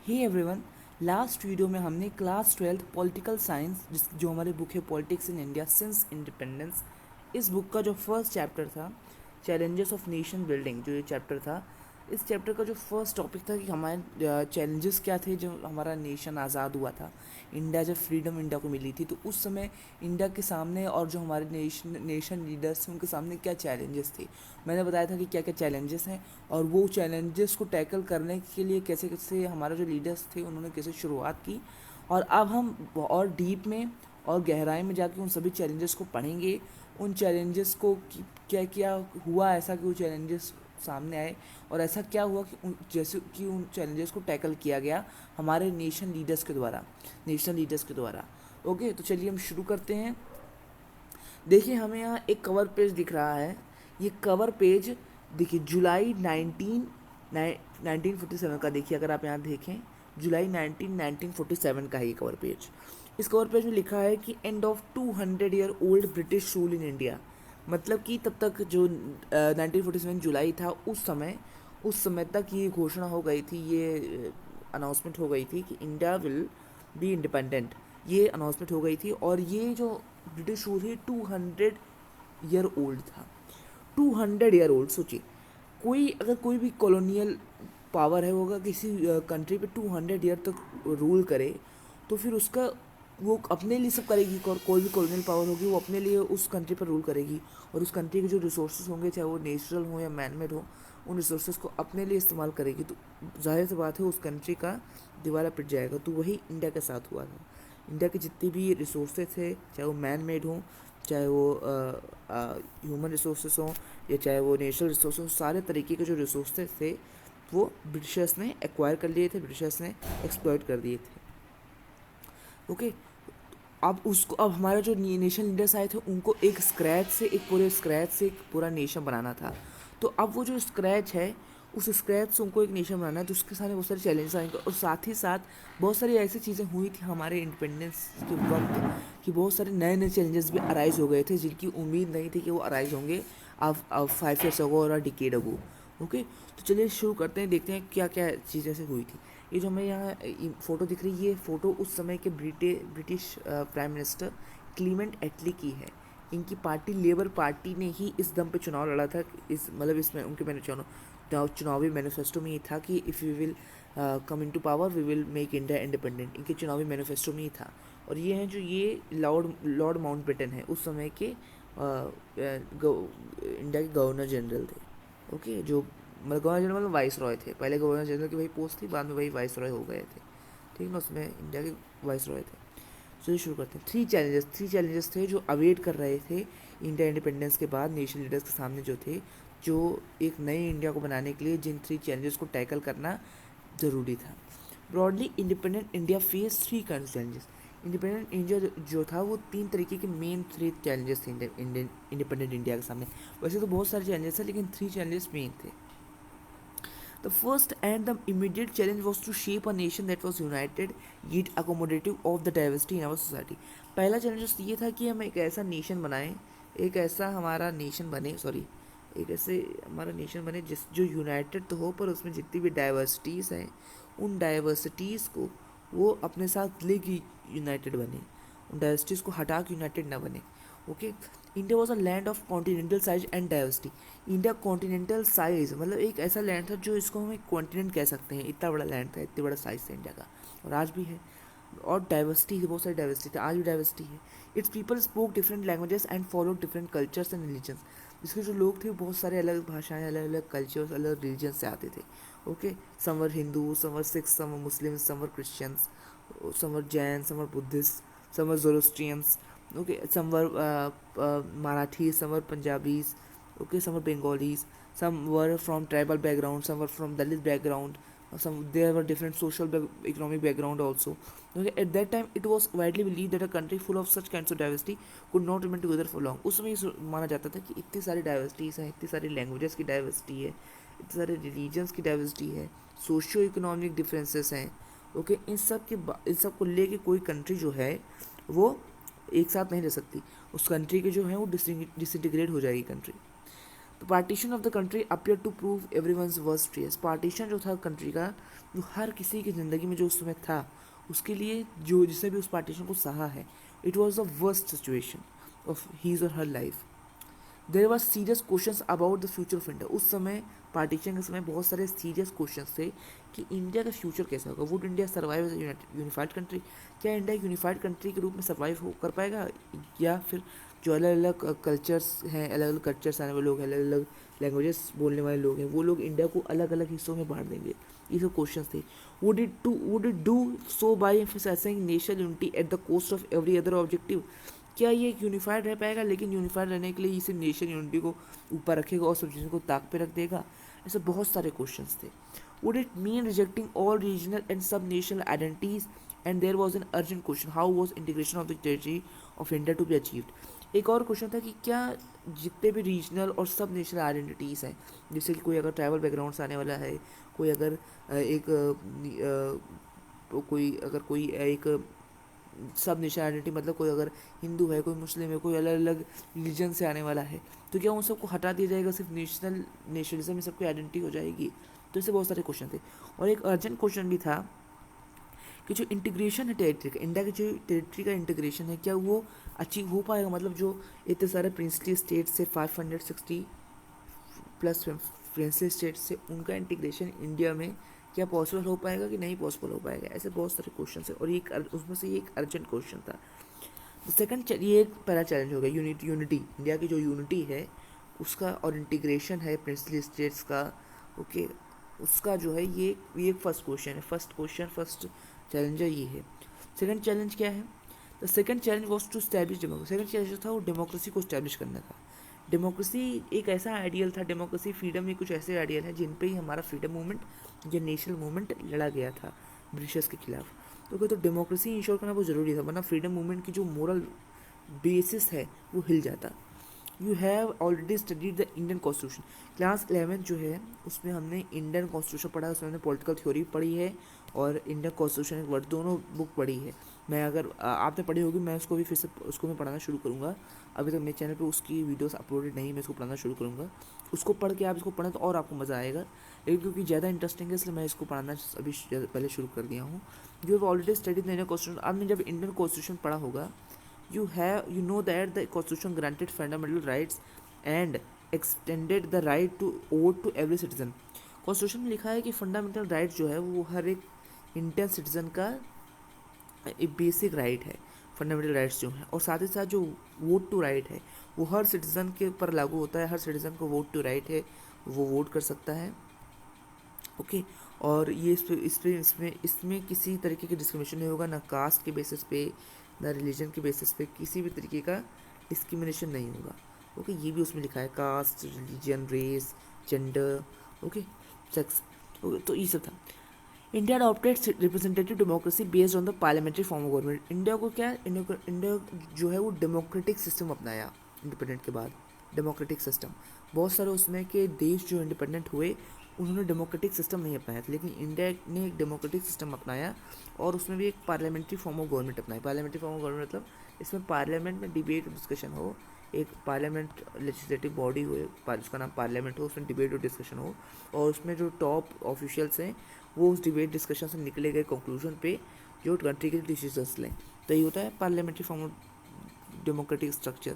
Hey everyone, last video में हमने class 12 political science जो हमारी बुक है politics in India since independence, इस बुक का जो फर्स्ट चैप्टर था चैलेंजेस ऑफ नेशन बिल्डिंग, जो ये चैप्टर था, इस चैप्टर का जो फर्स्ट टॉपिक था कि हमारे चैलेंजेस क्या थे जो हमारा नेशन आज़ाद हुआ था। इंडिया जब फ्रीडम इंडिया को मिली थी तो उस समय इंडिया के सामने और जो हमारे नेशन लीडर्स थे उनके सामने क्या चैलेंजेस थे। मैंने बताया था कि क्या क्या चैलेंजेस हैं और वो चैलेंजेस को टैकल करने के लिए कैसे कैसे हमारे जो लीडर्स थे उन्होंने कैसे शुरुआत की। और अब हम और डीप में और गहराई में जाके उन सभी चैलेंजेस को पढ़ेंगे, उन चैलेंजेस को क्या क्या हुआ ऐसा कि वो चैलेंजेस सामने आए और ऐसा क्या हुआ कि जैसे कि उन चैलेंजेस को टैकल किया गया हमारे नेशनल लीडर्स के द्वारा। ओके, तो चलिए हम शुरू करते हैं। देखिए, हमें यहाँ एक कवर पेज दिख रहा है। ये कवर पेज देखिए जुलाई 1947 का। देखिए, अगर आप यहाँ देखें, जुलाई 1947 का है ये कवर पेज। इस कवर पेज में लिखा है कि end of 200 year old British rule in India. मतलब कि तब तक जो 1947 जुलाई था, उस समय तक ये घोषणा हो गई थी, ये अनाउंसमेंट हो गई थी कि इंडिया विल बी इंडिपेंडेंट। ये अनाउंसमेंट हो गई थी और ये जो ब्रिटिश रूल है 200 ईयर ओल्ड था। 200 ईयर ओल्ड, सोचिए, कोई भी कॉलोनियल पावर है, वो अगर किसी कंट्री पे 200 ईयर तक रूल करे तो फिर उसका वो अपने लिए सब करेगी। कोई भी कॉलोनियल पावर होगी वो अपने लिए उस कंट्री पर रूल करेगी और उस कंट्री के जो रिसोर्सेज होंगे, चाहे वो नेचुरल हो या मैनमेड हो, उन रिसोर्सेज को अपने लिए इस्तेमाल करेगी। तो जाहिर सी बात है उस कंट्री का दिवाला पिट जाएगा। तो वही इंडिया के साथ हुआ था। इंडिया के जितने भी रिसोर्सेज थे, चाहे वो मैन मेड हों, चाहे वो ह्यूमन रिसोर्सेज हों या चाहे वो नेचुरल रिसोर्सेज हों, सारे तरीके के जो रिसोर्सेज थे वो ब्रिटिशर्स ने एक्वायर कर लिए थे, ब्रिटिशर्स ने एक्सप्लॉइट कर दिए थे। ओके, अब हमारा जो नेशन लीडर्स आए थे उनको एक पूरा नेशन बनाना था। तो अब वो जो स्क्रैच है, उस स्क्रैच से उनको एक नेशन बनाना है, तो उसके सामने बहुत सारे चैलेंजेस आएंगे और साथ ही साथ बहुत सारी ऐसी चीज़ें हुई थी हमारे इंडिपेंडेंस के वक्त कि बहुत सारे नए नए चैलेंजेस भी अराइज हो गए थे जिनकी उम्मीद नहीं थी कि वो अराइज होंगे अब 5 ईयर्स अगो और डिकेड अगो। ओके, तो चलिए शुरू करते हैं, देखते हैं क्या क्या चीज़ ऐसे हुई थी। ये जो हमें यहाँ फ़ोटो दिख रही है, ये फ़ोटो उस समय के ब्रिटिश प्राइम मिनिस्टर क्लीमेंट एटली की है। इनकी पार्टी लेबर पार्टी ने ही इस दम पे चुनाव लड़ा था। इसमें उनके चुनावी मैनिफेस्टो में ये था कि if we will come into power we will make India independent. इनके चुनावी मैनिफेस्टो में ही था। और ये हैं जो ये लॉर्ड माउंटबेटन है, उस समय के इंडिया के गवर्नर जनरल थे। ओके, जो मतलब गवर्नर जनरल मतलब वाइस रॉय थे। पहले गवर्नर जनरल की वही पोस्ट थी, बाद में वही वाइस रॉय हो गए थे। ठीक ना, उसमें इंडिया के वाइस रॉय थे। चलिए शुरू करते हैं। थ्री चैलेंजेस थे जो अवेट कर रहे थे इंडिया इंडिपेंडेंस के बाद नेशन लीडर्स के सामने, जो थे, जो एक नई इंडिया को बनाने के लिए जिन थ्री चैलेंजेस को टैकल करना ज़रूरी था। Broadly independent India phase three kind of challenges. Independent India जो था वो तीन तरीके के मेन थ्री चैलेंजेस थे इंडिपेंडेंट इंडिया के सामने। वैसे तो बहुत सारे चैलेंजेस थे लेकिन थ्री चैलेंजेस मेन थे। The first and the immediate challenge was to shape a nation that was united yet accommodative of the diversity in our society. पहला चैलेंज ये था कि हम एक ऐसा नेशन बनाएं, एक ऐसा हमारा नेशन बने, सॉरी, एक ऐसे हमारा नेशन बने जो यूनाइटेड तो हो पर उसमें जितनी भी डाइवर्सिटीज़ हैं उन डाइवर्सिटीज़ को वो अपने साथ लेके यूनाइटेड बने, उन डाइवर्सिटीज़ को हटा के यूनाइटेड ना बने। Okay, India was a land of continental size and diversity. India continental size मतलब एक ऐसा लैंड था जो इसको हम एक कॉन्टिनेंट कह सकते हैं। इतना बड़ा लैंड था, इतने बड़ा साइज था इंडिया का, और आज भी है। और डाइवर्सिटी है, बहुत सारी डाइवर्सिटी थी, आज भी डाइवर्सिटी है। It's people spoke different languages and follow different cultures and religions. इसके जो लोग थे बहुत सारे अलग भाषाएं, अलग अलग कल्चर्स, अलग रिलीजन से आते थे। Okay, some were Hindu, some were Sikh, some were Muslim, some were Christians, some were Jain, some were Buddhist, some were Zoroastrians. Okay, some were Marathis, some were Punjabis, okay, some were Bengalis, some were from tribal background, some were from Dalit background, some there were different economic background also. Okay, at that time it was widely believed that a country full of such kinds of diversity could not remain together for long. उस समय ये माना जाता था कि इतनी सारी diversities हैं, इतनी सारी लैंग्वेजेस की डाइवर्सिटी है, इतने सारे रिलीजन्स की डाइवर्सिटी है, सोशियो इकोनॉमिक डिफरेंसेस हैं। ओके, इन सब को लेके कोई कंट्री जो है वो एक साथ नहीं रह सकती। उस कंट्री के जो है वो डिसइंटीग्रेट हो जाएगी कंट्री। तो partition of the country appear to prove everyone's worst fears, partition जो था कंट्री का, जो हर किसी की ज़िंदगी में जो उस समय था, उसके लिए जो जिसने भी उस पार्टीशन को सहा है, it was the worst situation of his और her life. There was serious question about the future of India, उस समय पार्टीशन के समय बहुत सारे सीरियस क्वेश्चन थे कि इंडिया का फ्यूचर कैसा होगा, would India survive as unified country, क्या इंडिया एक यूनिफाइड कंट्री के रूप में सर्वाइव हो कर पाएगा, या फिर जो अलग अलग कल्चर्स हैं, अलग अलग कल्चर्स आने वाले लोग हैं, अलग अलग लैंग्वेजेस बोलने वाले लोग हैं, वो लोग इंडिया को अलग अलग हिस्सों में बांट देंगे। ये सब क्वेश्चन थे। Would it do so by emphasising national unity at the cost of every other objective, क्या ये एक यूनिफाइड रह पाएगा, लेकिन यूनिफाइड रहने के लिए इसे नेशन यूनिटी को ऊपर रखेगा और सब चीज़ों को ताक पे रख देगा। ऐसे बहुत सारे क्वेश्चंस थे। Would it mean rejecting all regional and sub national identities, and there was an urgent question, how was integration of the territory of India to be achieved. एक और क्वेश्चन था कि क्या जितने भी रीजनल और सब नेशनल आइडेंटिटीज़ हैं, जैसे कि कोई अगर ट्राइबल बैकग्राउंड से आने वाला है, कोई अगर कोई एक सब नेशनल आइडेंटिटी, मतलब कोई अगर हिंदू है, कोई मुस्लिम है, कोई अलग अलग रिलीजन से आने वाला है, तो क्या उन सबको हटा दिया जाएगा, सिर्फ नेशनलिज्म में सबकी आइडेंटिटी हो जाएगी। तो ऐसे बहुत सारे क्वेश्चन थे। और एक अर्जेंट क्वेश्चन भी था कि जो इंटीग्रेशन है टेरिटरी का, इंडिया की जो टेरिटरी का इंटीग्रेशन है, क्या वो अचीव हो पाएगा, मतलब जो इतने सारे प्रिंसली स्टेट से 560 प्लस प्रिंसली स्टेट से उनका इंटीग्रेशन इंडिया में क्या पॉसिबल हो पाएगा कि नहीं पॉसिबल हो पाएगा। ऐसे बहुत सारे क्वेश्चन है, और एक उसमें से एक अर्जेंट क्वेश्चन था। सेकंड, ये एक पहला चैलेंज हो गया, यूनिटी, इंडिया की जो यूनिटी है उसका, और इंटीग्रेशन है प्रिंसली स्टेट्स का, ओके, उसका जो है ये फर्स्ट क्वेश्चन है, फर्स्ट चैलेंज है ये है। सेकंड चैलेंज क्या है? The second challenge was to establish democracy, second challenge जो था वो डेमोक्रेसी को स्टैब्लिश करना था। डेमोक्रेसी एक ऐसा आइडियल था, डेमोक्रेसी फ्रीडम ये कुछ ऐसे आइडियल है जिन पे ही हमारा फ्रीडम मूवमेंट, जो नेशनल मूवमेंट लड़ा गया था ब्रिटिशर्स के खिलाफ। तो डेमोक्रेसी इंश्योर करना बहुत ज़रूरी था, वरना फ्रीडम मूवमेंट की जो मोरल बेसिस है वो हिल जाता। You have already studied the Indian constitution, class 11 जो है उसमें हमने इंडियन कॉन्स्टिट्यूशन पढ़ा है, उसमें हमने पॉलिटिकल थ्योरी पढ़ी है और इंडियन कॉन्स्टिट्यूशन एक वर्ड, दोनों बुक पढ़ी है। मैं अगर आपने पढ़ी होगी, मैं उसको भी फिर से उसको मैं पढ़ाना शुरू करूँगा। अभी तक मेरे चैनल पे उसकी वीडियोस अपलोडेड नहीं, मैं इसको पढ़ाना शुरू करूँगा। उसको पढ़ के आप इसको पढ़ें तो और आपको मज़ा आएगा, लेकिन क्योंकि ज़्यादा इंटरेस्टिंग है इसलिए मैं इसको पढ़ाना अभी पहले शुरू कर दिया हूँ। You have already studied the Indian constitution, आपने जब इंडियन कॉन्स्टिट्यूशन पढ़ा होगा, you know that the constitution granted fundamental rights and extended the right to vote to every citizen। Constitution में लिखा है कि फंडामेंटल राइट जो है वो हर एक इंडियन सिटीजन का एक बेसिक राइट है, फंडामेंटल राइट्स जो हैं, और साथ ही साथ जो वोट टू राइट है वो हर सिटीज़न के ऊपर लागू होता है, हर सिटीज़न को वोट टू राइट है, वो वोट कर सकता है, ओके। और ये इसमें किसी तरीके की डिस्क्रिमिनेशन नहीं होगा, ना कास्ट के बेसिस पे, ना रिलीजन के बेसिस पे, किसी भी तरीके का डिस्क्रिमिनेशन नहीं होगा, ओके। ये भी उसमें लिखा है, caste, religion, race, gender, okay, sex, okay. तो ये सब था। India adopted representative democracy based on the parliamentary form of government, India को क्या, इंडिया जो है वो डेमोक्रेटिक सिस्टम अपनाया इंडिपेंडेंट के बाद, डेमोक्रेटिक सिस्टम। बहुत सारे उसमें के देश जो इंडिपेंडेंट हुए उन्होंने डेमोक्रेटिक सिस्टम नहीं अपनाया था, लेकिन इंडिया ने एक डेमोक्रेटिक सिस्टम अपनाया, और उसमें भी एक पार्लियामेंट्री फॉर्म ऑफ गवर्नमेंट अपनाई। पार्लियामेंट्री फॉर्म ऑफ गवर्नमेंट मतलब इसमें पार्लियामेंट में डिबेट डिस्कशन हो, एक पार्लियामेंट लेजिस्लेटिव बॉडी हो, उसका नाम पार्लियामेंट हो, उसमें डिबेट और डिस्कशन हो, और उसमें जो टॉप ऑफिशियल्स हैं वो उस डिबेट डिस्कशन से निकले गए कंक्लूजन पे जो कंट्री के डिसीजंस लें। तो ये होता है parliamentary form of democratic structure.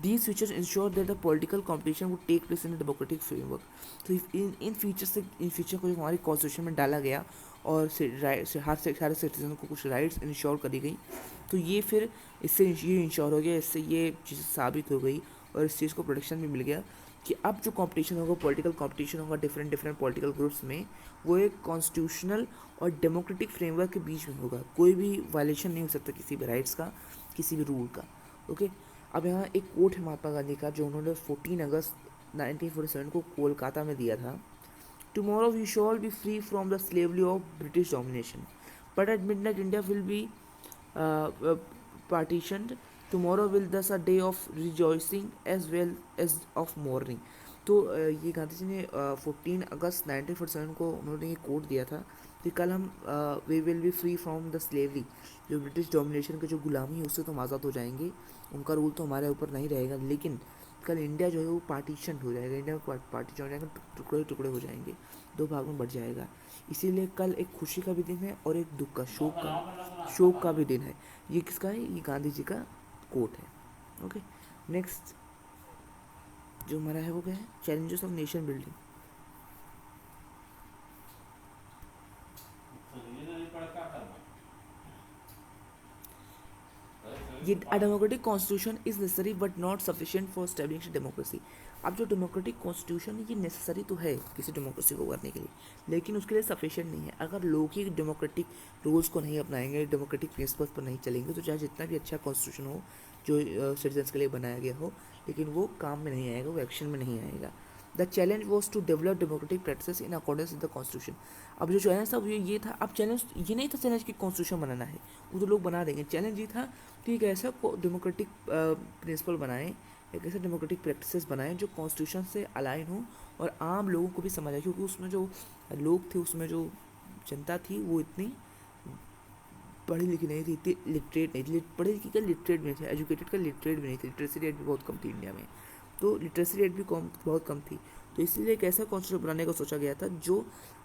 These features ensure that the political competition would take place in a democratic framework। तो इन फीचर को जो हमारी कॉन्स्टिट्यूशन में डाला गया और हर सिटीजन को कुछ राइट्स इंश्योर करी गई, तो ये फिर इससे ये इंश्योर हो गया, इससे ये चीज़ साबित हो गई और इस चीज़ को प्रोटेक्शन भी मिल गया कि अब जो कंपटीशन होगा, पॉलिटिकल कंपटीशन होगा डिफरेंट पॉलिटिकल ग्रुप्स में, वो एक कॉन्स्टिट्यूशनल और डेमोक्रेटिक फ्रेमवर्क के बीच में होगा। कोई भी वायलेशन नहीं हो सकता किसी भी राइट्स का, किसी भी रूल का, ओके। अब यहाँ एक कोट है महात्मा गांधी का जो उन्होंने 14 अगस्त 1947 को कोलकाता में दिया था। Tomorrow we shall be free from the slavery of British domination, but at midnight India will be partitioned, tomorrow will thus a day of rejoicing as well as of mourning. तो ये गांधी जी ने 14 अगस्त 1947 को उन्होंने ये कोट दिया था कि कल हम we will be free from the slavery, जो ब्रिटिश डोमिनेशन के जो गुलामी है उससे तो हम आज़ाद हो जाएंगे, उनका रूल तो हमारे ऊपर नहीं रहेगा, लेकिन कल इंडिया जो है वो पार्टीशन हो जाएगा, इंडिया में पार्टीशन हो जाएगा, टुकड़े टुकड़े हो जाएंगे, दो भाग में बढ़ जाएगा। इसीलिए कल एक खुशी का भी दिन है और एक दुख का, शोक का भी दिन है। ये किसका है? ये गांधी जी का कोट है। ओके, नेक्स्ट जो हमारा है वो क्या है? Challenges of nation building. ये democratic constitution is necessary but not sufficient for establishing democracy. अब जो डेमोक्रेटिक कॉन्स्टिट्यूशन है ये नेसेसरी तो है किसी डेमोक्रेसी को करने के लिए, लेकिन उसके लिए सफिशिएंट नहीं है। अगर लोग ही डेमोक्रेटिक रूल्स को नहीं अपनाएंगे, डेमोक्रेटिक प्रिंसिपल्स पर नहीं चलेंगे, तो चाहे जितना भी अच्छा कॉन्स्टिट्यूशन हो जो सिटीजन्स के लिए बनाया गया हो, लेकिन वो काम में नहीं आएगा, वो एक्शन में नहीं आएगा। The challenge was to develop democratic practice in accordance with the constitution. अब जो चैलेंज था वो ये था, अब चैलेंज ये नहीं था चैलेंज कि कॉन्स्टिट्यूशन बनाना है, वो तो लोग बना देंगे। चैलेंज ये था कि एक ऐसा डेमोक्रेटिक प्रिंसिपल बनाएं, एक ऐसा डेमोक्रेटिक प्रैक्टिसेस बनाएं जो कॉन्स्टिट्यूशन से अलाइन हो और आम लोगों को भी समझ आए, क्योंकि उसमें जो लोग थे, उसमें जो जनता थी वो इतनी पढ़ी लिखी नहीं थी, इतनी लिटरेट नहीं थी। पढ़ी लिखी का लिटरेट भी नहीं थी, एजुकेटेड का लिटरेट भी नहीं थी, लिटरेसी रेट भी बहुत कम थी इंडिया में, तो लिटरेसी रेट भी बहुत कम थी। तो इसलिए एक ऐसा कॉन्स्टिट्यूशन बनाने का सोचा गया था जो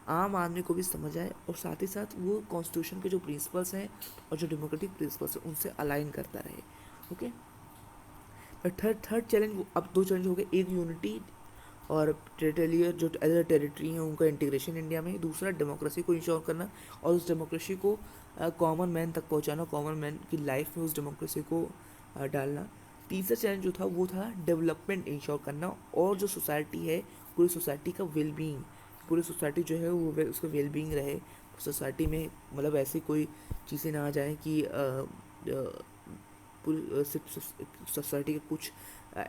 आम आदमी को भी समझ आए और साथ ही साथ वो कॉन्स्टिट्यूशन के जो प्रिंसिपल्स हैं और जो डेमोक्रेटिक प्रिंसिपल्स हैं उनसे अलाइन करता रहे। ओके, थर्ड चैलेंज, अब दो चैलेंज हो गए, एक यूनिटी और टेरिटोरियल जो अदर टेरिटरी हैं उनका इंटीग्रेशन इंडिया में, दूसरा डेमोक्रेसी को इंश्योर करना और उस डेमोक्रेसी को कॉमन मैन तक पहुंचाना, कॉमन मैन की लाइफ में उस डेमोक्रेसी को डालना। तीसरा चैलेंज जो था वो था डेवलपमेंट इंश्योर करना और जो सोसाइटी है पूरी सोसाइटी का वेलबींग, पूरी सोसाइटी जो है वो उसका वेलबींग रहे सोसाइटी में, मतलब ऐसी कोई चीज़ें ना आ जाएँ कि पूरी सोसाइटी के कुछ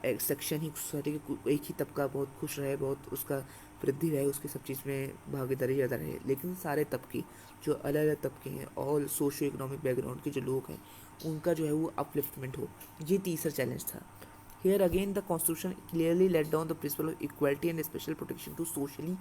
एक सेक्शन ही सोसाइटी के एक ही तबका बहुत खुश रहे, बहुत उसका वृद्धि रहे, उसकी सब चीज़ में भागीदारी ज़्यादा रहे, लेकिन सारे तबके जो अलग अलग तबके हैं और सोशियो इकोनॉमिक बैकग्राउंड के जो लोग हैं उनका जो है वो अपलिफ्टमेंट हो। ये तीसरा चैलेंज था। Here again the constitution clearly laid down the principle of equality and special protection to socially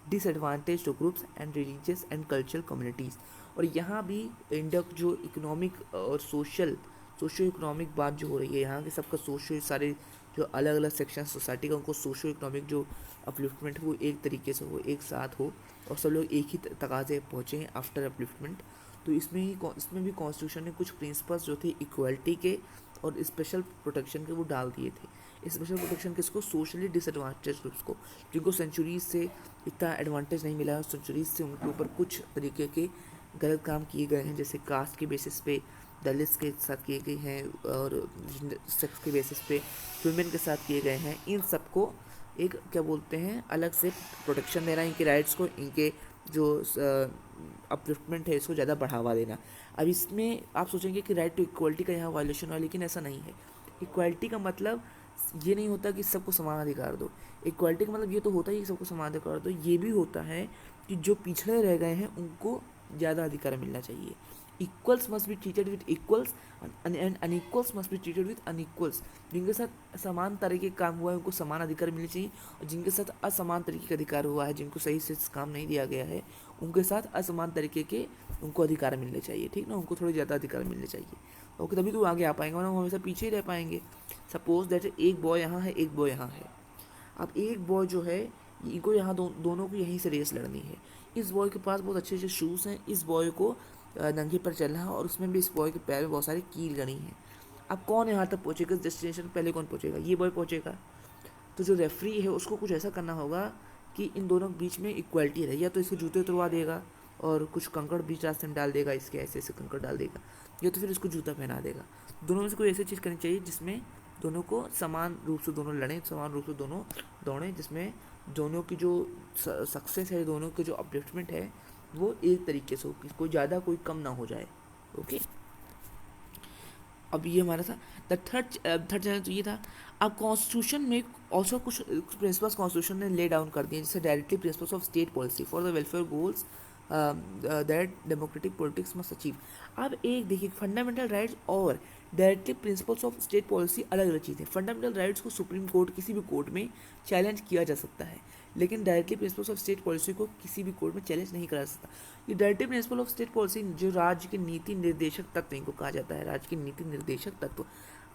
disadvantaged groups and religious and cultural communities। और यहाँ भी इंडिया जो इकोनॉमिक और सोशो इकोनॉमिक बात जो हो रही है, यहाँ के सबका सोशो सारे जो अलग अलग सेक्शन सोसाइटी का उनको सोशो इकोनॉमिक जो अपलिफ्टमेंट वो एक तरीके से हो, एक साथ हो और सब लोग एक ही तकाजे पहुँचे हैं आफ्टर अपलिफ्टमेंट। तो इसमें भी कॉन्स्टिट्यूशन ने कुछ प्रिंसिपल्स जो थे इक्वलिटी के और स्पेशल प्रोटेक्शन के वो डाल दिए थे। स्पेशल प्रोटेक्शन किसको? सोशली डिसएडवांटेज ग्रुप्स को, जिनको सेंचुरीज से इतना एडवांटेज नहीं मिला, सेंचुरीज से उनके ऊपर कुछ तरीके के गलत काम किए गए हैं, जैसे कास्ट के बेसिस पे दलित्स के साथ किए गए हैं और सेक्स के बेसिस पे वुमेन के साथ किए गए हैं। इन सबको एक क्या बोलते हैं अलग से प्रोटेक्शन देना, इनके राइट्स को, इनके जो अपलिफ्टमेंट है इसको ज़्यादा बढ़ावा देना। अब इसमें आप सोचेंगे कि राइट टू इक्वलिटी का यहाँ वायलेशन हुआ, लेकिन ऐसा नहीं है। इक्वलिटी का मतलब ये नहीं होता कि सबको समान अधिकार दो। इक्वलिटी का मतलब ये तो होता है कि सबको समान अधिकार दो, ये भी होता है कि जो पिछड़े रह गए हैं उनको ज़्यादा अधिकार मिलना चाहिए। Equals must be treated with equals and unequals must be treated with unequals. जिनके साथ समान तरीके का काम हुआ है उनको समान अधिकार मिलने चाहिए, और जिनके साथ असमान तरीके का अधिकार हुआ है, जिनको सही से काम नहीं दिया गया है, उनके साथ असमान तरीके के उनको अधिकार मिलने चाहिए। ठीक ना, उनको थोड़े ज़्यादा अधिकार मिलने चाहिए। ओके, तभी तो आगे आ पाएंगे, वरना वो हमेशा पीछे ही रह पाएंगे। सपोज दैट एक बॉय यहाँ है, एक बॉय यहाँ है। अब एक बॉय जो है इनको यहाँ दोनों को यहीं से रेस लड़नी है। इस बॉय के पास बहुत अच्छे अच्छे शूज़ हैं, इस बॉय को नंगे पर चलना है, और उसमें भी इस बॉय के पैर में बहुत सारी कील गड़ी हैं। अब कौन यहाँ तक पहुँचेगा, डेस्टिनेशन पहले कौन पहुँचेगा? ये बॉय पहुँचेगा। तो जो रेफरी है उसको कुछ ऐसा करना होगा कि इन दोनों के बीच में इक्वलिटी रहे, या तो इसके जूते उतरवा देगा और कुछ कंकड़ बीच रास्ते में डाल देगा, इसके ऐसे ऐसे कंकड़ डाल देगा, या तो फिर इसको जूता पहना देगा। दोनों में से कोई ऐसी चीज़ करनी चाहिए जिसमें दोनों को समान रूप से दोनों लड़ें, समान रूप से दोनों दौड़ें, जिसमें दोनों की जो सक्सेस है, दोनों की जो अपलिफ्टमेंट है वो एक तरीके से हो, कोई ज़्यादा कोई कम ना हो जाए। ओके, अब ये हमारा था। थर्ड चैनल तो ये था। अब कॉन्स्टिट्यूशन में ऑल्सो कुछ प्रिंसिपल्स कॉन्स्टिट्यूशन ने ले डाउन कर दिए, जैसे directly principles of state policy for the welfare goals that democratic politics must achieve. अब एक देखिए, फंडामेंटल राइट्स और directly principles of state policy अलग अलग चीज़ें। फंडामेंटल राइट्स को सुप्रीम कोर्ट किसी भी कोर्ट में चैलेंज किया जा सकता है, लेकिन directly principles of state policy को किसी भी कोर्ट में चैलेंज नहीं करा सकता। ये directive principle of state policy जो राज्य के नीति निर्देशक तत्व इनको कहा जाता है, राज्य के नीति निर्देशक तत्व।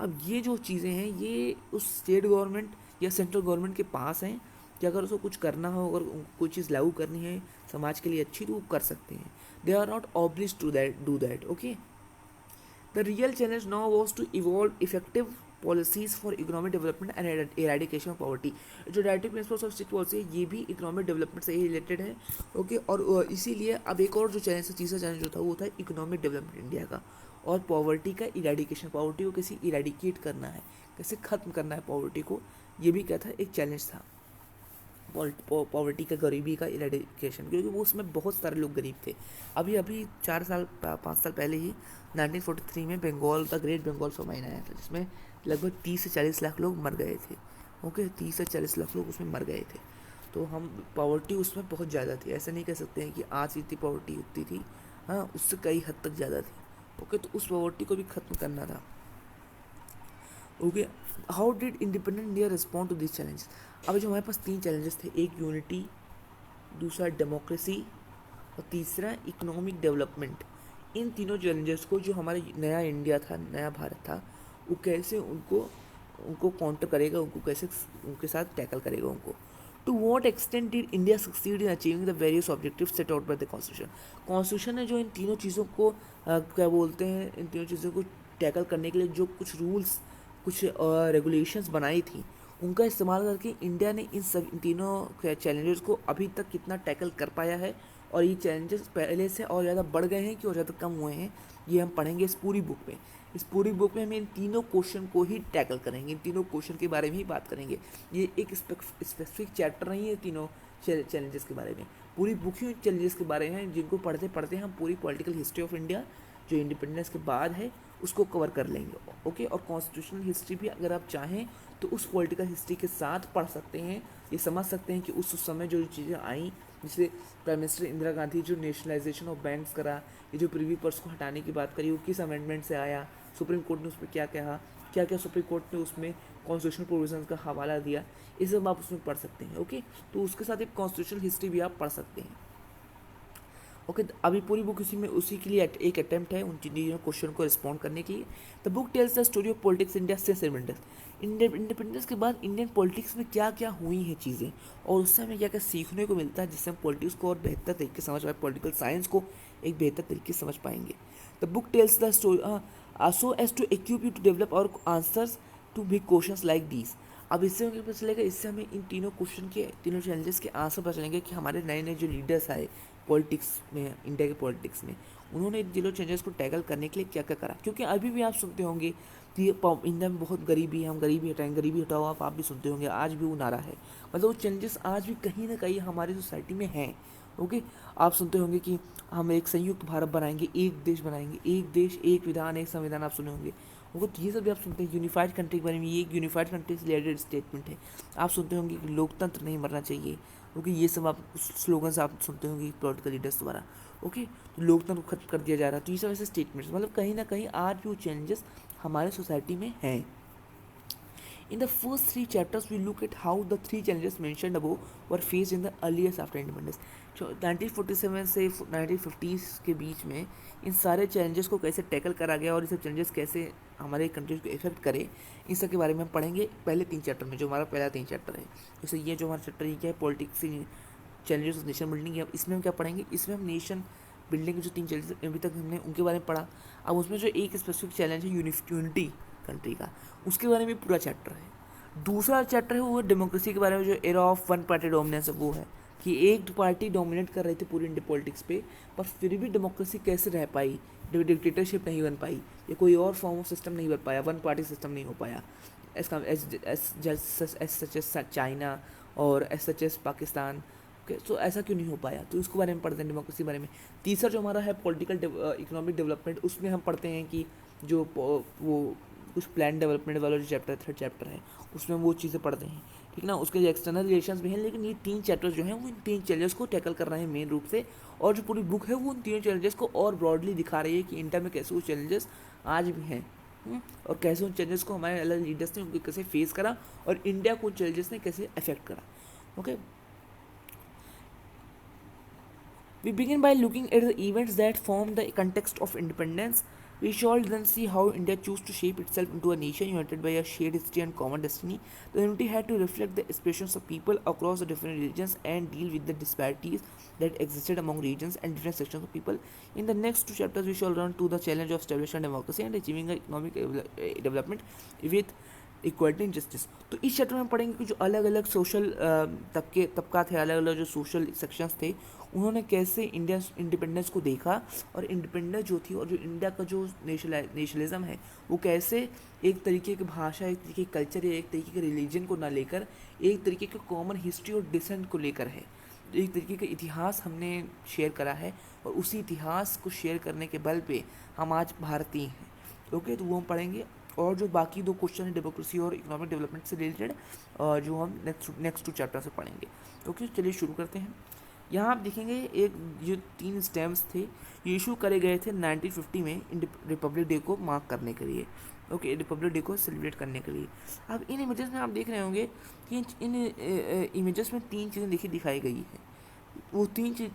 अब ये जो चीज़ें हैं ये उस स्टेट गवर्नमेंट या सेंट्रल गवर्नमेंट के पास हैं कि अगर उसको कुछ करना हो, अगर कोई चीज़ लागू करनी है समाज के लिए अच्छी, तो वो कर सकते हैं. They are not oblige to that do that. Okay. The real challenge now was to evolve effective policies for economic development and eradication of poverty. जो directive principles of state policy है ये भी इकोनॉमिक डेवलपमेंट से ही related है. Okay. और इसीलिए अब एक और जो चैलेंज, तीसरा चैलेंज जो था वो था इकोनॉमिक डेवलपमेंट इंडिया का, और पॉवर्टी का इरेडिकेशन. पॉवर्टी को कैसे इरेडिकेट करना है, कैसे ख़त्म करना है पॉवर्टी को, ये भी क्या था, एक चैलेंज था. पॉवर्टी का, गरीबी का इरेडिकेशन, क्योंकि वो उसमें बहुत सारे लोग गरीब थे. अभी अभी 4 साल 5 साल पहले ही 1943 में Bengal, the great Bengal famine आया था, जिसमें लगभग 30 से 40 लाख लोग मर गए थे. ओके. 30 से 40 लाख लोग उसमें मर गए थे. तो हम पॉवर्टी उसमें बहुत ज़्यादा थी. ऐसा नहीं कह सकते हैं कि आज जितनी पॉवर्टी उतनी थी, हाँ उससे कई हद तक ज़्यादा थी. ओके. तो उस पॉवर्टी को भी ख़त्म करना था. Okay. How did independent India respond to this challenge. अब जो हमारे पास 3 चैलेंजेस थे, एक यूनिटी, दूसरा डेमोक्रेसी, और तीसरा इकोनॉमिक डेवलपमेंट. इन तीनों चैलेंजेस को जो हमारा नया इंडिया था, नया भारत था, वो कैसे उनको उनको काउंटर करेगा, उनको कैसे उनके साथ टैकल करेगा उनको. To what extent did India succeed in achieving the various objective set out by the constitution. Constitution ने जो इन तीनों चीज़ों को क्या बोलते हैं, इन तीनों चीज़ों को टैकल करने के लिए जो कुछ रूल्स, कुछ रेगुलेशंस बनाई थी, उनका इस्तेमाल करके इंडिया ने इन तीनों चैलेंजेस को अभी तक कितना टैकल कर पाया है, और ये चैलेंजेस पहले से और ज़्यादा बढ़ गए हैं कि और ज़्यादा कम हुए हैं, ये हम पढ़ेंगे इस पूरी बुक में. इस पूरी बुक में हम इन तीनों क्वेश्चन को ही टैकल करेंगे, इन तीनों क्वेश्चन के बारे में ही बात करेंगे. ये एक स्पेसिफिक चैप्टर नहीं है तीनों चैलेंजेस के बारे में. पूरी बुक ही चैलेंजेस के बारे में, जिनको पढ़ते पढ़ते हम पूरी पॉलिटिकल हिस्ट्री ऑफ इंडिया जो इंडिपेंडेंस के बाद है उसको कवर कर लेंगे. ओके. और कॉन्स्टिट्यूशनल हिस्ट्री भी अगर आप चाहें तो उस पॉलिटिकल हिस्ट्री के साथ पढ़ सकते हैं. ये समझ सकते हैं कि उस समय जो चीज़ें आई, जैसे प्राइम मिनिस्टर इंदिरा गांधी जो नेशनलाइजेशन ऑफ बैंक्स करा, ये जो प्रीवी पर्स को हटाने की बात करी, वो किस अमेंडमेंट से आया, सुप्रीम कोर्ट ने उसमें क्या कहा, क्या क्या सुप्रीम कोर्ट ने उसमें कॉन्स्टिट्यूशनल प्रोविजन का हवाला दिया, ये सब आप उसमें पढ़ सकते हैं. ओके. तो उसके साथ एक कॉन्स्टिट्यूशनल हिस्ट्री भी आप पढ़ सकते हैं. ओके. अभी पूरी बुक उसी के लिए एक अटेम्प्ट है उन चीज़ों क्वेश्चन को रिस्पॉन्ड करने के लिए. The book tells the story of politics India since independence. Independence के बाद इंडियन पॉलिटिक्स में क्या क्या हुई हैं चीज़ें, और उससे हमें क्या क्या सीखने को मिलता है, जिससे हम पॉलिटिक्स को और बेहतर तरीके से समझ पाए, पॉलिटिकल साइंस को एक बेहतर तरीके से समझ पाएंगे. The book tells the story so as to equip you to develop our answers to big questions like these. अब इससे हमें पता चलेगा, इससे हमें इन तीनों क्वेश्चन के, तीनों चैलेंजेस के आंसर पता चलेंगे कि हमारे नए नए जो लीडर्स आए पॉलिटिक्स में, इंडिया के पॉलिटिक्स में, उन्होंने इन तीनों चेंजेस को टैकल करने के लिए क्या क्या करा. क्योंकि अभी भी आप सुनते होंगे कि इंडिया में बहुत गरीबी है, हम गरीबी हटाएं, गरीबी हटाओ, आप भी सुनते होंगे, आज भी वो नारा है. मतलब वो चेंजेस आज भी कहीं ना कहीं हमारी सोसाइटी में हैं. ओके. आप सुनते होंगे कि हम एक संयुक्त भारत बनाएंगे, एक देश बनाएंगे, एक देश एक विधान एक संविधान, आप सुने होंगे. वो तो ये सब भी आप सुनते हैं. यूनिफाइड कंट्री के बारे में, ये एक यूनिफाइड कंट्री से रिलेटेड स्टेटमेंट है. आप सुनते होंगे कि लोकतंत्र नहीं मरना चाहिए. ओके. ये सब आप स्लोगन्स आप सुनते होंगे पॉलिटिकल लीडर्स द्वारा. ओके. तो लोकतंत्र को खत्म कर दिया जा रहा है. तो ये सब ऐसे स्टेटमेंट्स, मतलब कहीं ना कहीं आज भी वो चेंजेस हमारे सोसाइटी में हैं. In the first 3 chapters, we look at how the 3 challenges mentioned above were faced in the early years after independence. जो 1947 से 1950s के बीच में इन सारे चैलेंजेस को कैसे टैकल करा गया, और ये सब चैलेंजेस कैसे हमारे कंट्रीज को इफेक्ट करे, इन सब के बारे में हम पढ़ेंगे पहले 3 चैप्टर में, जो हमारा पहला 3 चैप्टर है. जैसे ये जो हमारा चैप्टर ये क्या है, politics challenges of nation building है. इसमें हम क्या पढ़ेंगे, इसमें हम नेशन बिल्डिंग के जो 3 चैलेंजेस अभी तक हमने उनके बारे में पढ़ा. अब उसमें जो एक स्पेसिफिक चैलेंज है यूनिटी कंट्री का, उसके बारे में पूरा चैप्टर है. दूसरा चैप्टर है वो डेमोक्रेसी के बारे में, जो era of one party dominance है, वो है कि एक पार्टी डोमिनेट कर रही थी पूरी इंडिया पॉलिटिक्स पे, पर फिर भी डेमोक्रेसी कैसे रह पाई, डिक्टेटरशिप नहीं बन पाई, या कोई और फॉर्म ऑफ सिस्टम नहीं बन पाया, वन पार्टी सिस्टम नहीं हो पाया, सच एस चाइना और सच एस पाकिस्तान. तो ऐसा क्यों नहीं हो पाया, तो उसके बारे में पढ़ते हैं, डेमोक्रेसी के बारे में. तीसरा जो हमारा है पॉलिटिकल इकोनॉमिक डेवलपमेंट, उसमें हम पढ़ते हैं कि जो वो कुछ प्लान डेवलपमेंट वाला जो चैप्टर 3rd चैप्टर है, उसमें वो चीज़ें पढ़ते हैं. ठीक ना. उसके जो एक्सटर्नल रिलेशंस भी हैं, लेकिन ये 3 चैप्टर्स जो हैं वो इन 3 चैलेंजेस को टैकल कर रहे हैं मेन रूप से. और जो पूरी बुक है वो उन 3 चैलेंजेस को और ब्रॉडली दिखा रही है कि इंडिया में कैसे वो चैलेंजेस आज भी हैं, और कैसे उन चैलेंजेस को हमारे अलग लीडर्स ने उनको कैसे फेस करा, और इंडिया को उन चैलेंजेस ने कैसे अफेक्ट करा. Okay. We begin by looking at the events that form the context of independence. We shall then see how India chose to shape itself into a nation united by a shared history and common destiny. The unity had to reflect the aspirations of people across the different regions and deal with the disparities that existed among regions and different sections of people. In the next two chapters, we shall run to the challenge of establishing democracy and achieving economic development with equality and justice. तो इस chapter में पढ़ेंगे कि जो अलग अलग social तबका थे, अलग अलग जो सोशल सेक्शंस थे, उन्होंने कैसे इंडिया इंडिपेंडेंस को देखा और इंडिपेंडेंस जो थी और जो इंडिया का जो नेशनलिज्म है वो कैसे एक तरीके की भाषा, एक तरीके की कल्चर या एक तरीके के रिलीजन को ना लेकर एक तरीके के कॉमन हिस्ट्री और डिसेंट को लेकर है। एक तरीके का इतिहास हमने शेयर करा है और उसी इतिहास को शेयर करने के बल पे हम आज भारतीय हैं। ओके, तो वो हम पढ़ेंगे। और जो बाकी दो क्वेश्चन है डेमोक्रेसी और इकोनॉमिक डेवलपमेंट से रिलेटेड, जो हम नेक्स्ट टू चैप्टर से पढ़ेंगे। ओके, चलिए शुरू करते हैं। यहाँ आप देखेंगे एक जो 3 स्टैम्प्स थे ये इशू करे गए थे 1950 में रिपब्लिक डे को मार्क करने के लिए। ओके, रिपब्लिक डे को सेलिब्रेट करने के लिए। अब इन इमेजेस में आप देख रहे होंगे कि इन इमेजेस में 3 चीज़ें देखिए दिखाई गई है। वो 3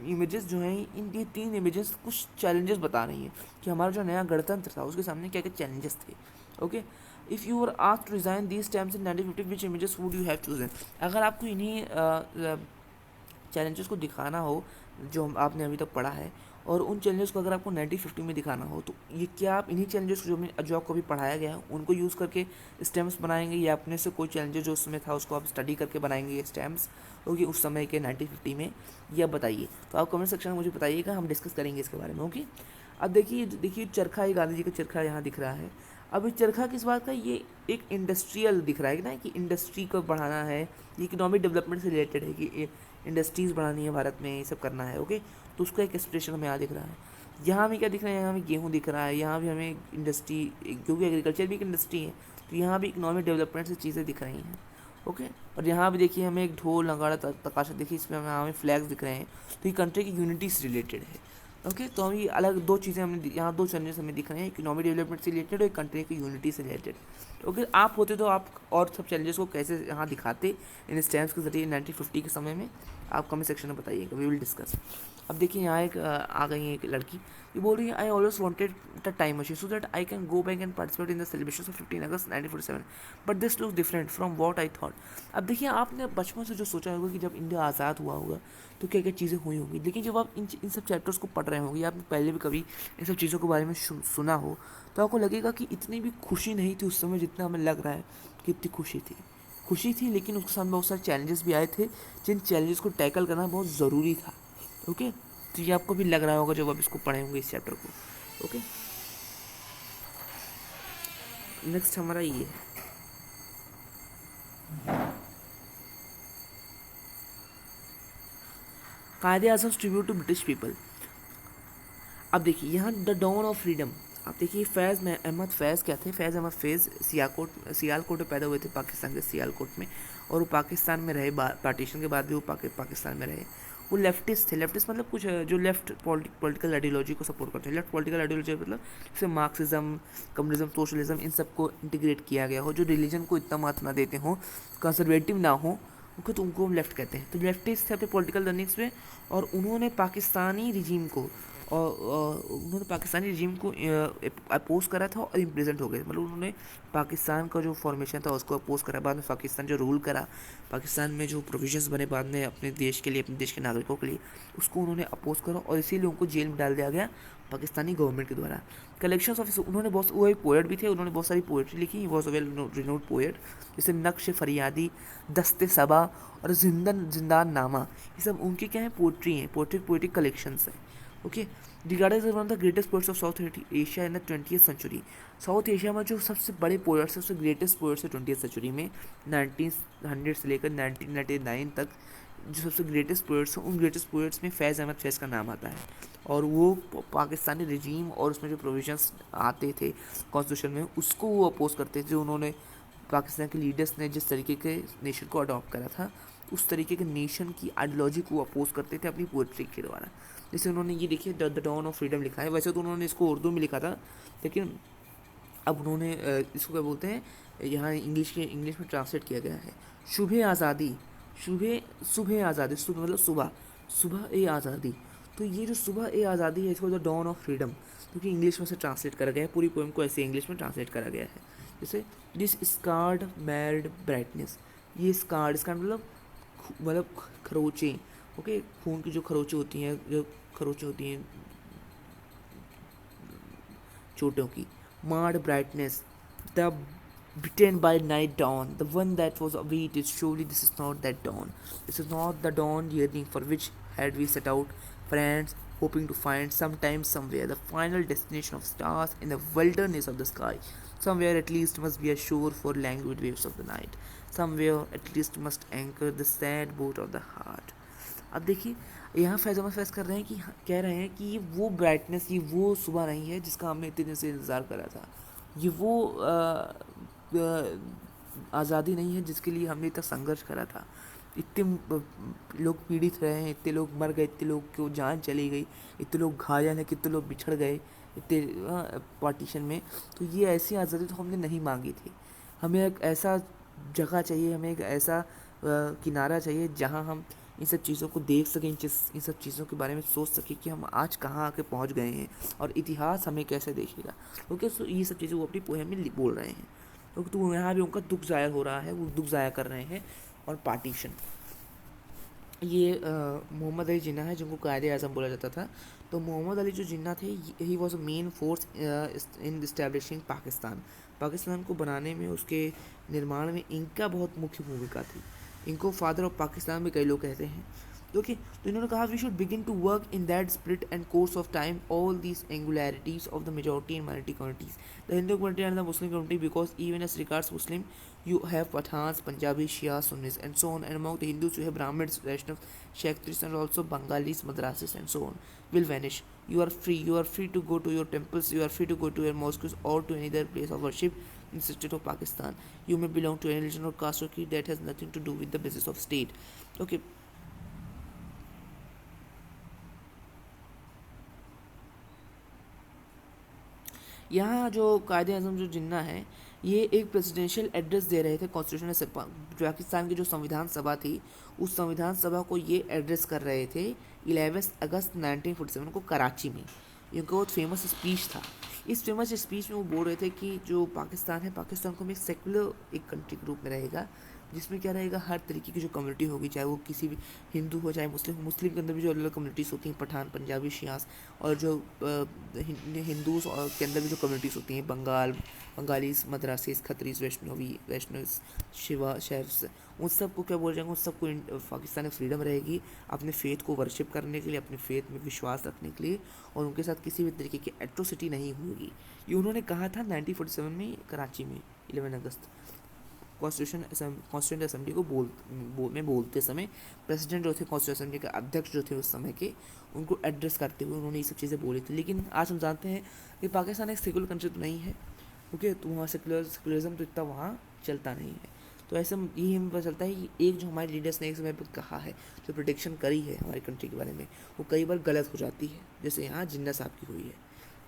इमेजेस जो हैं, इन ये 3 इमेजेस कुछ चैलेंजेस बता रही हैं कि हमारा जो नया गणतंत्र था उसके सामने क्या क्या चैलेंजेस थे। Okay, if you are asked to design these stamps in 1950 which images would you have chosen. अगर आपको इन्हीं चैलेंजेस को दिखाना हो जो आपने अभी तक पढ़ा है और उन चैलेंजेस को अगर आपको 1950 में दिखाना हो तो ये क्या आप इन्हीं चैलेंजेस जो आपको अभी पढ़ाया गया है उनको यूज़ करके स्टैम्प्स बनाएंगे या अपने से कोई चैलेंजेस जो उसमें था उसको आप स्टडी करके बनाएंगे ये स्टैम्प्स ओके उस समय के 1950 में, यह बताइए। तो आप कमेंट सेक्शन में मुझे बताइएगा, हम डिस्कस करेंगे इसके बारे में। ओके, अब देखिए चरखा, ये गांधी जी का चरखा यहाँ दिख रहा है। अब ये चरखा किस बात का, ये एक इंडस्ट्रियल दिख रहा है ना कि इंडस्ट्री को बढ़ाना है, ये इकोनॉमिक डेवलपमेंट से रिलेटेड है कि इंडस्ट्रीज़ बढ़ानी है भारत में, ये सब करना है। ओके, तो उसका एक एक्सप्रेशन हमें यहाँ दिख रहा है। यहाँ हमें क्या दिख रहा है, यहाँ हमें गेहूँ दिख रहा है, यहाँ भी हमें इंडस्ट्री, क्योंकि एग्रीकल्चर भी एक इंडस्ट्री है तो यहाँ भी इकोनॉमिक डेवलपमेंट से चीज़ें दिख रही हैं। ओके, और यहाँ भी देखिए हमें एक ढोल नगाड़ा तकाशा देखिए, इसमें हमें फ्लैग्स दिख रहे हैं, तो ये कंट्री की यूनिटी से रिलेटेड है। ओके, तो हम ये अलग 2 चीज़ें हमने यहाँ 2 चैलेंजेस हमें दिख रहे हैं, इकोनॉमिक डेवलपमेंट से रिलेटेड और एक कंट्री की यूनिटी से रिलेटेड। ओके, आप होते तो आप और सब चैलेंजेस को कैसे यहाँ दिखाते इन स्टैम्प्स के जरिए 1950 के समय में, आप कमेंट सेक्शन में बताइएगा, वी विल डिस्कस। अब देखिए यहाँ एक आ गई है एक लड़की, ये बोल रही है I always wanted the time machine so that I can go back and participate in the celebration of 15 August 1947 but this looks different from what I thought. अब देखिए आपने बचपन से जो सोचा होगा कि जब इंडिया आज़ाद हुआ होगा तो क्या क्या चीज़ें हुई होंगी, लेकिन जब आप इन सब चैप्टर्स को पढ़ रहे होंगे या आपने पहले भी कभी इन सब चीज़ों के बारे में सुना हो तो आपको लगेगा कि इतनी भी खुशी नहीं थी उस समय जितना हमें लग रहा है कि इतनी खुशी थी, लेकिन उसके साथ बहुत सारे चैलेंजेस भी आए थे जिन चैलेंजेस को टैकल करना बहुत ज़रूरी था। ओके, तो ये आपको भी लग रहा होगा जब आप इसको पढ़े होंगे इस चैप्टर को। ओके, नेक्स्ट हमारा ये है कायदे आज़म ट्रिब्यूट टू ब्रिटिश पीपल। अब देखिए यहाँ द डॉन ऑफ फ्रीडम, आप देखिए फैज़ में अहमद फैज़ क्या थे, फैज़ अहमद फैज़ सियालकोट में पैदा हुए थे, पाकिस्तान के सियालकोट में, और वो पाकिस्तान में रहे, पार्टीशन के बाद भी वो पाकिस्तान में रहे। वो लेफ्टिस्ट थे, लेफ्टिस्ट मतलब कुछ जो लेफ्ट पॉलिटिकल आइडियोलॉजी को सपोर्ट करते हैं। लेफ्ट पॉलिटिकल आइडियोलॉजी मतलब जैसे मार्क्सिज्म, कम्युनिज्म, सोशलिज्म, इन सबको इंटीग्रेट किया गया हो, जो रिलीजन को इतना महत्व ना देते हों, कंजर्वेटिव ना हो, तो उनको हम लेफ्ट कहते हैं। तो लेफ्टिस्ट थे अपने पॉलिटिकल रनिंग्स में, और उन्होंने पाकिस्तानी रिजीम को अपोज करा था और इम्प्रेजेंट हो गए, मतलब उन्होंने पाकिस्तान का जो फॉर्मेशन था उसको अपोज करा। बाद में पाकिस्तान जो रूल करा, पाकिस्तान में जो प्रोविजंस बने बाद में अपने देश के लिए, अपने देश के नागरिकों के लिए, उसको उन्होंने अपोज करा और इसीलिए उनको जेल में डाल दिया गया पाकिस्तानी गवर्नमेंट के द्वारा। कलेक्शंस ऑफ, उन्होंने बहुत, वो एक पोएट भी थे, उन्होंने बहुत सारी पोएट्री लिखी, was a well renowned poet, जैसे नक्श फरियादी, दस्ते सबा और जिंदान नामा, ये सब उनके क्या है, पोएट्री हैं, पोएट्रिक कलेक्शंस हैं। Okay, regarded as one of the greatest poets of South Asia in the 20th century. South Asia में जो सबसे बड़े पोएट्स, सबसे ग्रेटेस्ट पोएट्स है 20th सेंचुरी में, 1900 से लेकर 1999 तक जो सबसे ग्रेटेस्ट पोएट्स हैं, उन ग्रेटेस्ट पोएट्स में फैज़ अहमद फैज़ का नाम आता है। और वो पाकिस्तानी रिजीम और उसमें जो प्रोविजंस आते थे कॉन्स्टिट्यूशन में, उसको वो अपोज करते थे। जो उन्होंने पाकिस्तान के लीडर्स ने जिस तरीके के नेशन को अडॉप्ट करा था, उस तरीके के नेशन की आइडियोलॉजी को अपोज करते थे अपनी पोएट्री के द्वारा। जैसे उन्होंने ये देखिए द डॉन ऑफ फ्रीडम लिखा है, वैसे तो उन्होंने इसको उर्दू में लिखा था, लेकिन अब उन्होंने इसको क्या बोलते हैं, यहाँ इंग्लिश में ट्रांसलेट किया गया है। सुबह आज़ादी, सुबह आज़ादी, सुबह मतलब सुबह ए आज़ादी। तो ये जो सुबह ए आज़ादी है इसको द डॉन ऑफ फ्रीडम, क्योंकि इंग्लिश में से ट्रांसलेट करा गया है, पूरी पोएम को ऐसे इंग्लिश में ट्रांसलेट करा गया है। जैसे दिस स्कार्ड मैड ब्राइटनेस, ये स्कार्ड, स्कार्ड मतलब खरोचें, ओके, खून की जो खरोचें होती हैं, जो खरोचें होती हैं चोटों की। Marred brightness, the bitten by night dawn, the one that was awaited. Surely this is not that dawn. This is not the dawn yearning for which had we set out, friends, hoping to find sometime somewhere the final destination of stars in the wilderness of the sky. Somewhere at least must be a shore for languid waves of the night. Somewhere at least must anchor the sad boat of the heart. अब देखिए यहाँ फैज़ अहमद फैज़ कर रहे हैं कि कह रहे हैं कि ये वो ब्राइटनेस, ये वो सुबह नहीं है जिसका हमने इतने दिन से इंतज़ार करा था। ये वो आज़ादी नहीं है जिसके लिए हमने इतना संघर्ष करा था। इतने लोग पीड़ित रहे हैं, इतने लोग मर गए, इतने लोग की जान चली गई, इतने लोग घायल हैं, कितने लोग बिछड़ गए इतने पार्टीशन में। तो ये ऐसी आज़ादी तो हमने नहीं मांगी थी। हमें एक ऐसा जगह चाहिए, हमें एक ऐसा किनारा चाहिए जहाँ हम इन सब चीज़ों को देख सकें, इन सब चीज़ों के बारे में सोच सकें कि हम आज कहाँ आके पहुँच गए हैं और इतिहास हमें कैसे देखेगा। ओके, सो ये सब चीज़ें वो अपनी पोएम में बोल रहे हैं। तो यहाँ भी उनका दुख ज़ाहिर हो रहा है, वो दुख ज़ाहिर कर रहे हैं। और पार्टीशन, ये मोहम्मद अली जिन्ना है जिनको कायदे आज़म बोला जाता था। तो मोहम्मद अली जो जिन्ना थे, he was a main force in establishing Pakistan. Pakistan को बनाने में, उसके निर्माण में इनका बहुत मुख्य भूमिका थी। इनको फादर ऑफ पाकिस्तान भी कई लोग कहते हैं। ओके, तो इन्होंने कहा we should begin to work in that split and course of time all these angularities of the majority and minority communities, the Hindu community and the Muslim community, because even as regards Muslim you have Pathans, Punjabi, Shia, Sunnis, and so on. And among the Hindus, you have Brahmins, Vaishnavas, Kshatriyas, and also Bengalis, Madrasis, and so on. Will vanish. You are free. You are free to go to your temples. You are free to go to your mosques or to any other place of worship in the state of Pakistan. You may belong to any religion or caste or creed that has nothing to do with the business of state. Okay. यहाँ जो कायदे आज़म जो जिन्ना है, ये एक presidential address दे रहे थे constitution Pakistan की जो संविधान सभा थी, उस संविधान सभा को ये एड्रेस कर रहे थे 11 अगस्त 1947 को कराची में। इनका बहुत फेमस स्पीच था। इस फेमस स्पीच में वो बोल रहे थे कि जो पाकिस्तान है, पाकिस्तान को हमें सेकुलर एक कंट्री के रूप में रहेगा, जिसमें क्या रहेगा, हर तरीके की जो कम्युनिटी होगी, चाहे वो किसी भी हिंदू हो चाहे मुस्लिम। मुस्लिम के अंदर भी जो अलग अलग कम्युनिटीज़ होती हैं, पठान, पंजाबी, शियास, और जो हिंदूज के अंदर भी जो कम्युनिटीज़ होती हैं, बंगालीस, मद्रासीस, खत्रीज, वैष्णव, शिवा, शेफ्स, उन सबको क्या बोल जाएंगे, उन सबको पाकिस्तान में फ्रीडम रहेगी अपने फेथ को वर्शिप करने के लिए, अपने फेथ में विश्वास रखने के लिए, और उनके साथ किसी भी तरीके की एट्रोसिटी नहीं होगी। ये उन्होंने कहा था 1947 में कराची में 11 अगस्त कॉन्स्टिट्यूंट असेंबली को बोलते समय। प्रेसिडेंट जो थे कॉन्स्टिट्यूंट असेंबली के अध्यक्ष जो थे उस समय के, उनको एड्रेस करते हुए उन्होंने ये सब चीज़ें बोली थी। लेकिन आज हम जानते हैं कि पाकिस्तान एक सेकुलर कंट्री तो नहीं है, ओके, तो वहाँ सेकुलरिज्म तो इतना वहाँ चलता नहीं है। तो ऐसा यही हमें पता चलता है कि एक जो हमारे लीडर्स ने एक समय पर कहा है, जो प्रोडिक्शन करी है हमारी कंट्री के बारे में, वो कई बार गलत हो जाती है, जैसे यहाँ जिन्ना साहब की हुई है।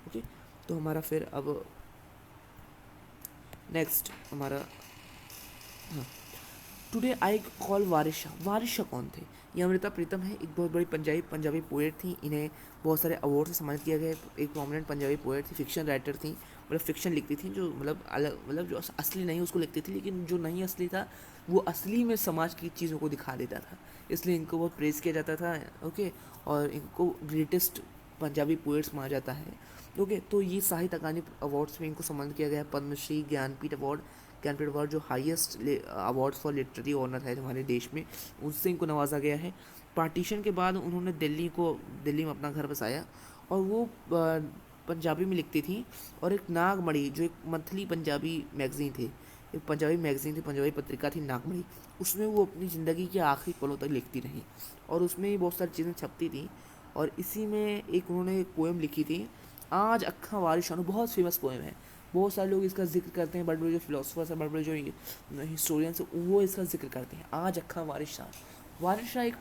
ओके, तो हमारा फिर अब नेक्स्ट हमारा, हाँ, today I call Warisha. Warisha कौन थे? ये अमृता प्रीतम है, एक बहुत बड़ी पंजाबी पोएट थी। इन्हें बहुत सारे अवार्ड से सम्मानित किया गया। एक प्रोमिनेंट पंजाबी पोएट थी, फिक्शन राइटर थी, मतलब फिक्शन लिखती थी, जो मतलब जो असली नहीं उसको लिखती थी, लेकिन जो नहीं असली था वो असली में समाज की चीज़ों को दिखा देता था, इसलिए इनको बहुत प्रेज़ किया जाता था। ओके, और इनको ग्रेटेस्ट पंजाबी पोएट्स माना जाता है। ओके, तो ये साहित्य अकादमी अवार्ड्स में इनको सम्मानित किया गया। पद्मश्री, ज्ञानपीठ अवार्ड जो highest award for literary honour है हमारे देश में, उससे इनको नवाजा गया है। पार्टीशन के बाद उन्होंने दिल्ली में अपना घर बसाया, और वो पंजाबी में लिखती थी। और एक नागमणि, जो एक मंथली पंजाबी मैगज़ीन थी, एक पंजाबी पत्रिका थी नागमणि, उसमें वो अपनी ज़िंदगी के आखिरी पलों तक लिखती रही, और उसमें बहुत सारी चीज़ें छपती थी। और इसी में उन्होंने एक पोएम लिखी थी, आज अक्खा वारिशानु, बहुत फेमस पोएम है। बहुत सारे लोग इसका जिक्र करते हैं, बड़े बड़े जो फिलोसफर्स हैं, बड़े बड़े जो हिस्टोरियंस हैं, वो इसका जिक्र करते हैं। आज अक्खा वारिशा एक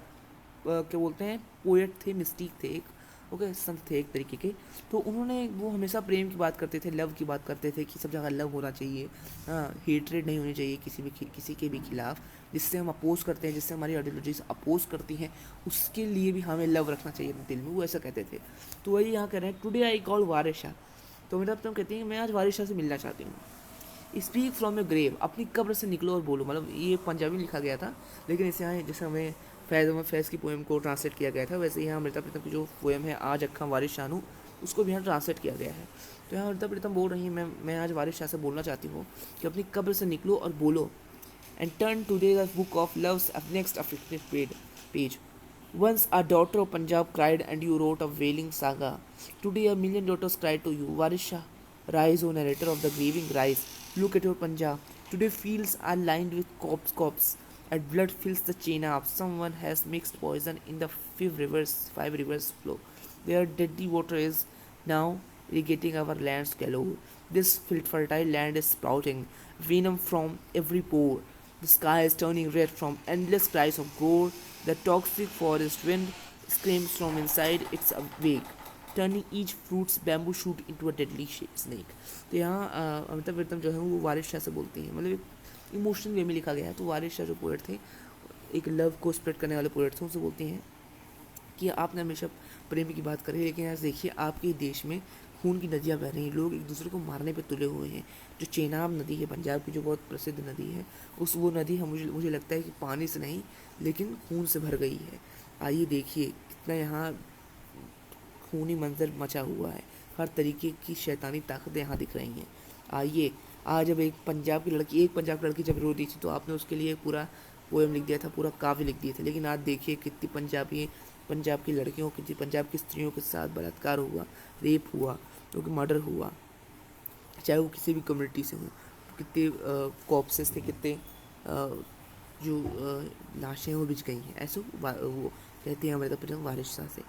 क्या बोलते हैं, पोएट थे, मिस्टिक थे, एक ओके, संत थे एक तरीके के। तो वो हमेशा प्रेम की बात करते थे, लव की बात करते थे कि सब जगह लव होना चाहिए, हाँ, हेट्रेड नहीं होनी चाहिए किसी के भी खिलाफ, जिससे हम अपोज करते हैं, जिससे हमारी आइडियोलॉजी से अपोज करती हैं, उसके लिए भी हमें लव रखना चाहिए अपने दिल में, वो ऐसा कहते थे। तो वही यहाँ कह रहे हैं, टुडे आई कॉल वारिस शाह। तो मतलब तुम कहती हैं मैं आज वारिस शाह से मिलना चाहती हूँ। स्पीक फ्रॉम योर ग्रेव, अपनी कब्र से निकलो और बोलो। मतलब ये पंजाबी में लिखा गया था, लेकिन इसे यहाँ जैसे हमें फैज़ की पोएम को ट्रांसलेट किया गया था, वैसे यहाँ अमृता प्रीतम की जो पोएम है आज अक्खा वारिस शाह नू, उसको भी यहाँ ट्रांसलेट किया गया है। तो यहाँ अमृता प्रीतम बोल रही है, मैं आज वारिस शाह से बोलना चाहती हूँ कि अपनी कब्र से निकलो और बोलो, and turn today the book of loves next affected page. Once a daughter of Punjab cried and you wrote a wailing saga. Today a million daughters cry to you. Varisha, rise, O narrator of the grieving, rise. Look at your Punjab. Today fields are lined with corpse, and blood fills the Chenab. Someone has mixed poison in the five rivers flow. Their deadly water is now irrigating our lands galore. This fertile land is sprouting venom from every pore. The sky is turning red from endless cries of gore. The toxic forest wind screams from inside its wake, turning each fruit's bamboo shoot into a deadly snake. तो यहाँ अमिताभ बच्चन जो है वो वारिस शाह से बोलती हैं, मतलब एक इमोशनल वे में लिखा गया है। तो वारिस शाह जो पोएट थे, एक लव को स्प्रेड करने वाले पोएट थे, उनसे बोलती हैं कि आपने हमेशा प्रेम की बात करी, लेकिन आज देखिए आपके देश में खून की नदियाँ बह रही हैं, लोग एक दूसरे को मारने पे तुले हुए हैं। जो चेनाब नदी है पंजाब की, जो बहुत प्रसिद्ध नदी है, वो नदी हम मुझे लगता है कि पानी से नहीं लेकिन खून से भर गई है। आइए देखिए कितना यहाँ खूनी मंजर मचा हुआ है, हर तरीके की शैतानी ताकतें यहाँ दिख रही हैं। आइए, आज जब एक पंजाब की लड़की जब रो दी थी तो आपने उसके लिए पूरा पोएम लिख दिया था, पूरा काव्य लिख दिए थे, लेकिन आज देखिए कितनी पंजाब की लड़कियों, कितनी पंजाब की स्त्रियों के साथ बलात्कार हुआ, रेप हुआ, क्योंकि मर्डर हुआ, चाहे वो किसी भी कम्युनिटी से हो। कितने कॉप्सेस थे, कितने जो लाशें वो बिछ गई हैं, ऐसे वो कहते हैं हमारे तब वारिस शाह से।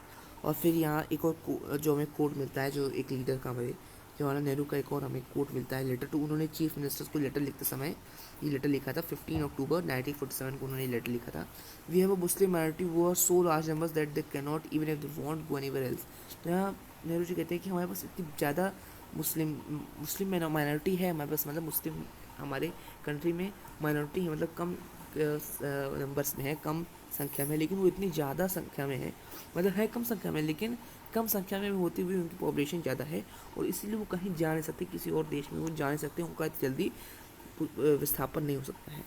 और फिर यहाँ एक और जो हमें कोट मिलता है, जो एक लीडर का, हमारे जवाहरलाल नेहरू का एक और हमें कोट मिलता है, लेटर टू। उन्होंने चीफ मिनिस्टर्स को लेटर लिखते समय ये लेटर लिखा था, 15 अक्टूबर 1947 को उन्होंने लेटर लिखा था। We have a Muslim minority who are so large numbers that they can not even if they want go anywhere else. तो यहाँ नेहरू जी कहते हैं कि हमारे पास इतनी ज़्यादा मुस्लिम माइनॉरिटी है हमारे पास, मतलब मुस्लिम हमारे कंट्री में माइनॉरिटी है, मतलब कम नंबर्स में है, कम संख्या में, लेकिन वो इतनी ज़्यादा संख्या में है, मतलब है कम संख्या में, लेकिन कम संख्या में होती हुई उनकी पॉपुलेशन ज़्यादा है, और इसलिए वो कहीं जा नहीं सकते, किसी और देश में वो जा नहीं सकते, उनका जल्दी विस्थापन नहीं हो सकता है।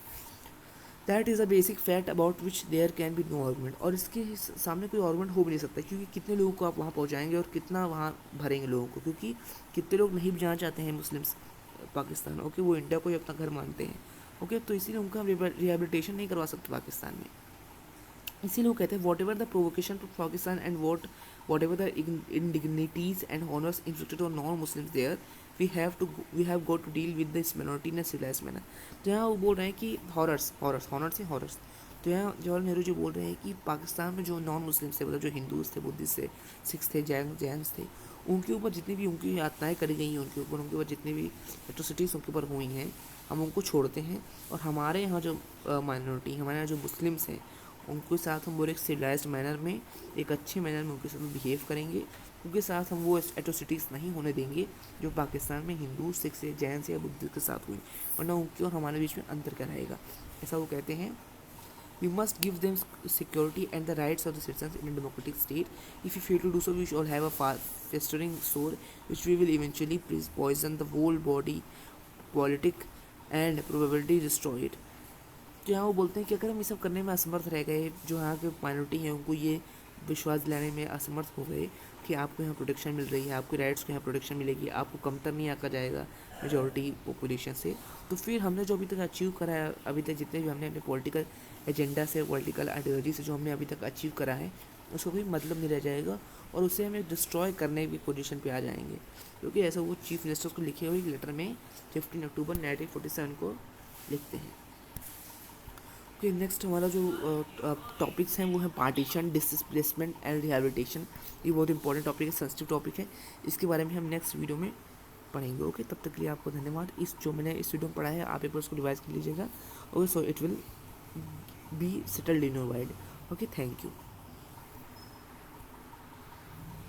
That is a basic fact about which there can be no argument. और इसके सामने कोई आर्गूमेंट हो भी नहीं सकता, क्योंकि कितने लोगों को आप वहाँ पहुँचाएंगे और कितना वहाँ भरेंगे लोगों को, क्योंकि कितने लोग नहीं भी जाना चाहते हैं मुस्लिम्स पाकिस्तान, ओके, वो इंडिया को ही अपना घर मानते हैं, ओके, तो इसीलिए उनका रिहेबिलिटेशन नहीं करवा सकते पाकिस्तान में। इसीलिए वो कहते हैं whatever the provocation to Pakistan and whatever the indignities and honours inflicted on non Muslims there, we have got to deal with this minority in a civilised manner. तो यहाँ वो बोल रहे हैं कि हॉनर्स। तो यहाँ जवाहरलाल नेहरू जी बोल रहे हैं कि पाकिस्तान में जो नॉन मुस्लिम्स थे, मतलब जो हिंदूज थे, बुद्धिस्ट थे, सिख्स थे, जैन्स थे, उनके ऊपर जितनी भी उनकी यातनाएँ करी गई हैं, उनके ऊपर जितनी भी एट्रोसिटीज़ उनके ऊपर हुई हैं, हम उनको छोड़ते हैं, और हमारे यहाँ जो माइनॉरिटी, हमारे यहाँ जो मुस्लिम्स हैं, उनके साथ हम वो एक सिविलाइज्ड मैनर में, एक अच्छे मैनर में उनके साथ बिहेव करेंगे, उनके साथ हम वो एट्रोसिटीज़ नहीं होने देंगे जो पाकिस्तान में हिंदू, सिख से, जैन से या बुद्धिस्ट के साथ हुई, वरना उनके और हमारे बीच में अंतर क्या रहेगा, ऐसा वो कहते हैं। We must give them security and the rights of the citizens in a democratic state. If we fail to do so, we shall have a festering sore, which we will eventually poison the whole body politic and probably destroy it. तो यहाँ वो बोलते हैं कि अगर हम ये सब करने में असमर्थ रह गए, जो यहाँ के माइनॉरिटी हैं उनको ये विश्वास दिलाने में असमर्थ हो गए कि आपको यहाँ प्रोटेक्शन मिल रही है, आपके राइट्स को यहाँ प्रोटेक्शन मिलेगी, आपको कमतर नहीं आका जाएगा मेजॉरिटी पॉपुलेशन से, तो फिर हमने जो अभी तक अचीव करा है, अभी तक जितने भी हमने अपने पॉलिटिकल एजेंडा से, पॉलिटिकल आइडियोलॉजी से जो हमने अभी तक अचीव करा है, उसका कोई मतलब नहीं रह जाएगा, और उसे हमें डिस्ट्रॉय करने की पोजीशन पे आ जाएंगे, क्योंकि ऐसा वो चीफ मिनिस्टर्स को लिखे हुए लेटर में 15 अक्टूबर 1947 को लिखते हैं। ओके, नेक्स्ट हमारा जो टॉपिक्स हैं वो है पार्टीशन, डिसप्लेसमेंट एंड रिहैबिलिटेशन। ये बहुत इंपॉर्टेंट टॉपिक है, सेंसिटिव टॉपिक है, इसके बारे में हम नेक्स्ट वीडियो में पढ़ेंगे। ओके, तब तक के लिए आपको धन्यवाद। जो मैंने इस वीडियो में पढ़ा है आप एक बार उसको रिवाइज कर लीजिएगा। Okay, so it will be settled in your mind. Okay, thank you.